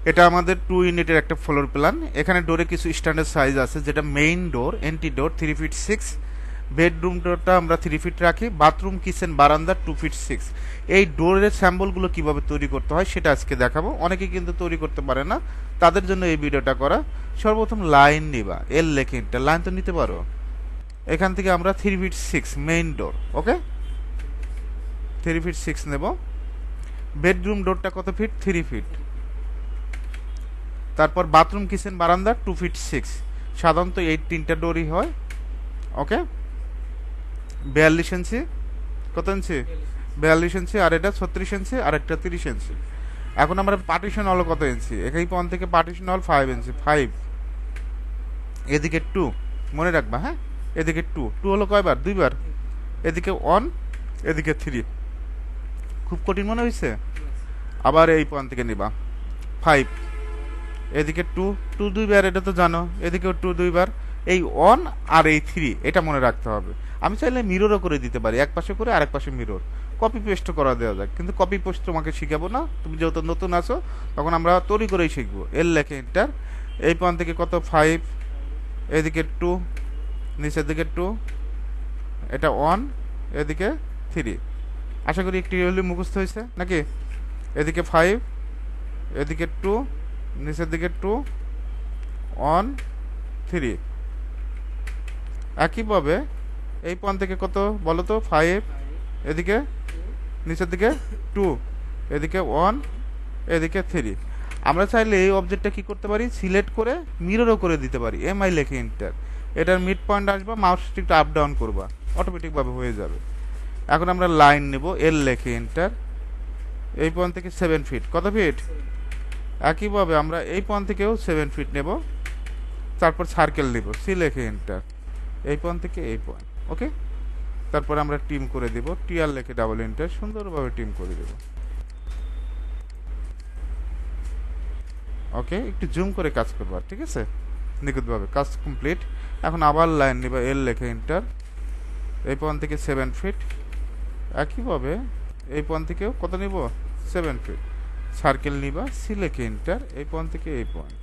এটা আমাদের 2 ইউনিটের একটা ফ্লোর প্ল্যান। এখানে ডোরে কিছু স্ট্যান্ডার্ড সাইজ আছে, যেটা মেইন ডোর, এন্ট্রি ডোর 3 ফিট 6, বেডরুম ডোরটা আমরা 3 ফিট রাখি, বাথরুম কিচেন বারান্দা 2 ফিট 6। এই ডোরের স্যাম্পলগুলো কিভাবে তৈরি করতে হয় সেটা আজকে দেখাবো। অনেকে কিন্তু তৈরি করতে পারে না, তাদের জন্য এই ভিডিওটা করা। সর্বপ্রথম লাইন নিবা, এল লেখে এটা লাইন তো নিতে পারো। এখান থেকে আমরা 3 ফিট 6 মেইন ডোর, ওকে 3 ফিট 6 নেব। বেডরুম ডোরটা কত ফিট? 3 ফিট। তারপর বাথরুম কিচেন বারান্দা 2 ফিট 6। সাধারণত এই তিনটা ডোরই হয়, ওকে 42 ইঞ্চি। কত ইঞ্চি? 42 ইঞ্চি। আর এটা 36 ইঞ্চি, আর একটা 30 ইঞ্চি। এখন আমরা পার্টিশন হলো কত ইঞ্চি? এখানে পয়েন্ট থেকে পার্টিশন হল 5 ইঞ্চি, 5। এদিকে 2 মনে রাখবা, হ্যাঁ এদিকে 2 হলো কয়বার? 2 বার। এদিকে 1, এদিকে 3। খুব কঠিন মনে হয়েছে? আবার এই পয়েন্ট থেকে নিবা 5, এদিকে 2 2 বার, এটা তো জানো। এদিকেও 2 2 বার। এই 1 আর এই 3 এটা মনে রাখতে হবে। আমি চাইলে মিররও করে দিতে পারি, এক পাশে করে আরেক পাশে মিরর, কপি পেস্ট করা দেওয়া যায়। কিন্তু কপি পেস্ট তোমাকে শিখাবো না, তুমি যেহেতু নতুন আছো তখন আমরা তৈরি করেই শিখবো। এল লেখে এন্টার। এই পয়েন্ট থেকে কত? 5, এদিকে 2, নিচের দিকে 2, এটা 1, এদিকে 3। আশা করি একটি হলে মুখস্থ হয়েছে নাকি? এদিকে 5, এদিকে 2, নিচের দিকে 2, 1, 3। একইভাবে এই পয়েন্ট থেকে কত বলো তো? 5, এদিকে নিচের দিকে 2, এদিকে 1, এদিকে 3। আমরা চাইলে এই অবজেক্টটা কি করতে পারি? সিলেক্ট করে মিররও করে দিতে পারি। এমআই লেখে এন্টার। এটার মিড পয়েন্ট আসবা, মাউস স্টিকটা আপ ডাউন করবা, অটোমেটিকভাবে হয়ে যাবে। এখন আমরা লাইন নেব, এল লেখে এন্টার। এই পয়েন্ট থেকে 7 ফিট। কত ফিট? একইভাবে আমরা এই পয়েন্ট থেকেও 7 ফিট নেব। তারপর সার্কেল নেব, সি লেখে এন্টার। এই পয়েন্ট থেকে এই পয়েন্ট, ওকে। তারপর আমরা টিম করে দেব, টিআর লেখে ডাবল এন্টার, সুন্দরভাবে টিম করে দেব, ওকে। একটু জুম করে কাজ করবা, ঠিক আছে, নিখুঁতভাবে। কাজ কমপ্লিট। এখন আবার লাইন নিবা, এল লেখে এন্টার। এই পয়েন্ট থেকে 7 ফিট। একইভাবে এই পয়েন্ট থেকেও কত নিব? 7 ফিট। সার্কেল নিবা, সি লেখে এন্টার। এই পয়েন্ট থেকে এই পয়েন্ট।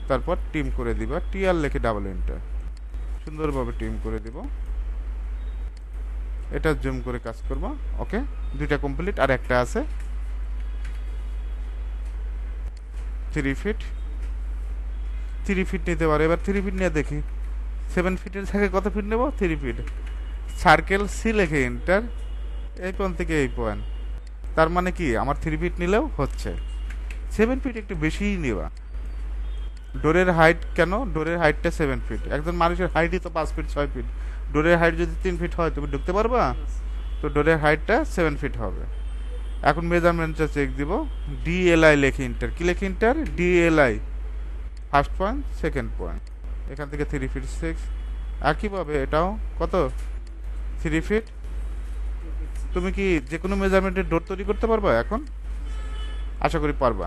তারপর টিম করে দিবা, টিআর লেখে ডাবল এন্টার, সুন্দরভাবে টিম করে দিব। এটা জুম করে কাজ করবা, ওকে। দুইটা কমপ্লিট, আর একটা আছে 3 ফিট। 3 ফিট নিতে পারে। এবার 3 ফিট নিয়ে দেখি 7 ফিটের থেকে কত ফিট নেব? 3 ফিট। সার্কেল, সি লেখে এন্টার। এই পয়েন্ট থেকে এই পয়েন্ট। তার মানে কি আমার 3 ফিট নিলেও হচ্ছে। 7 ফিট একটু বেশিই নেবা। ডোরের হাইট কেন? ডোরের হাইটটা 7 ফিট। একজন মানুষের হাইটই তো 5 ফিট 6 ফিট। ডোরের হাইট যদি 3 ফিট হয় তুমি ঢুকতে পারবা? তো ডোরের হাইটটা 7 ফিট হবে। এখন মেজারমেন্টটা চেক দিব, ডিএলআই লেখে ইন্টার। কি লেখে inter? DLI, first point, second point. এখান থেকে 3 ফিট 6। একইভাবে এটাও কত? 3 ফিট। তুমি কি যে কোনো মেজারমেন্টের ডোর তৈরি করতে পারবা এখন? আশা করি পারবা।